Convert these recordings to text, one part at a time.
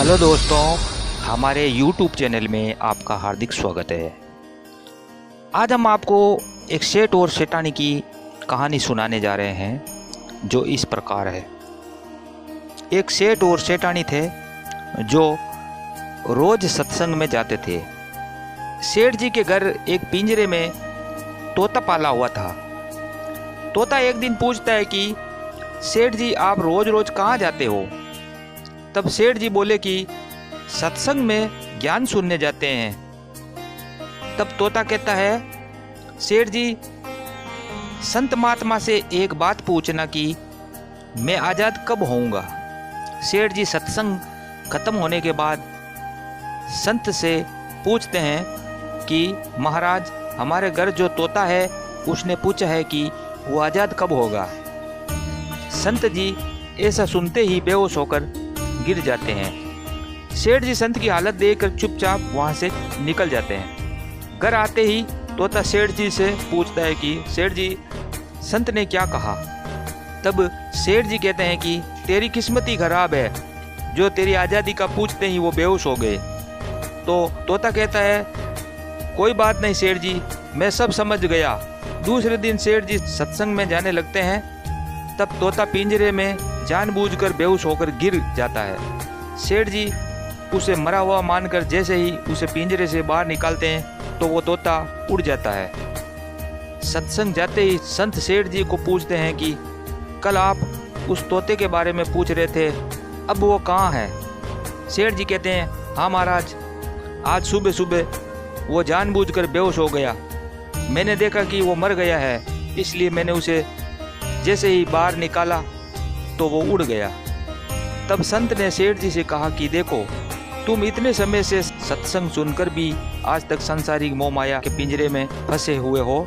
Hello दोस्तों, हमारे YouTube channel में आपका हार्दिक स्वागत है। आज हम आपको एक सेठ और सेठानी की कहानी सुनाने जा रहे हैं जो इस प्रकार है। एक सेठ और सेठानी थे जो रोज सत्संग में जाते थे। सेठ जी के घर एक पिंजरे में तोता पाला हुआ था। तोता एक दिन पूछता है कि सेठ जी, आप रोज रोज कहाँ जाते हो? तब सेठ जी बोले कि सत्संग में ज्ञान सुनने जाते हैं। तब तोता कहता है, सेठ जी, संत महात्मा से एक बात पूछना कि मैं आज़ाद कब होऊंगा? सेठ जी सत्संग खत्म होने के बाद संत से पूछते हैं कि महाराज, हमारे घर जो तोता है उसने पूछा है कि वो आज़ाद कब होगा। संत जी ऐसा सुनते ही बेहोश होकर गिर जाते हैं। सेठ जी संत की हालत देखकर चुपचाप वहां से निकल जाते हैं। घर आते ही तोता सेठ जी से पूछता है कि सेठ जी, संत ने क्या कहा? तब सेठ जी कहते हैं कि तेरी किस्मत ही खराब है, जो तेरी आज़ादी का पूछते ही वो बेहोश हो गए। तो तोता कहता है, कोई बात नहीं सेठ जी, मैं सब समझ गया। दूसरे दिन सेठ जी सत्संग में जाने लगते हैं। तब तोता पिंजरे में जानबूझकर बेहोश होकर गिर जाता है। सेठ जी उसे मरा हुआ मानकर जैसे ही उसे पिंजरे से बाहर निकालते हैं तो वो तोता उड़ जाता है। सत्संग जाते ही संत सेठ जी को पूछते हैं कि कल आप उस तोते के बारे में पूछ रहे थे, अब वो कहाँ है? सेठ जी कहते हैं, हाँ महाराज, आज सुबह सुबह वो जानबूझकर बेहोश हो गया। मैंने देखा कि वो मर गया है, इसलिए मैंने उसे जैसे ही बाहर निकाला तो वो उड़ गया। तब संत ने सेठ जी से कहा कि देखो, तुम इतने समय से सत्संग सुनकर भी आज तक सांसारिक मोह माया के पिंजरे में फंसे हुए हो,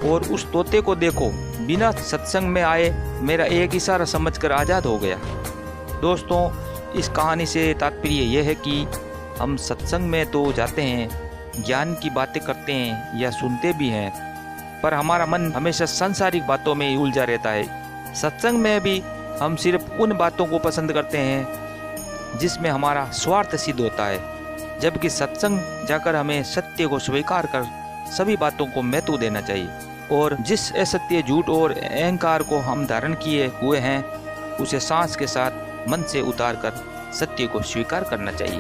और उस तोते को देखो, बिना सत्संग में आए मेरा एक इशारा समझकर आज़ाद हो गया। दोस्तों, इस कहानी से तात्पर्य यह है कि हम सत्संग में तो जाते हैं, ज्ञान की बातें करते हैं या सुनते भी हैं, पर हमारा मन हमेशा सांसारिक बातों में ही उलझा रहता है। सत्संग में भी हम सिर्फ उन बातों को पसंद करते हैं जिसमें हमारा स्वार्थ सिद्ध होता है, जबकि सत्संग जाकर हमें सत्य को स्वीकार कर सभी बातों को महत्व देना चाहिए, और जिस असत्य, झूठ और अहंकार को हम धारण किए हुए हैं उसे सांस के साथ मन से उतार कर सत्य को स्वीकार करना चाहिए।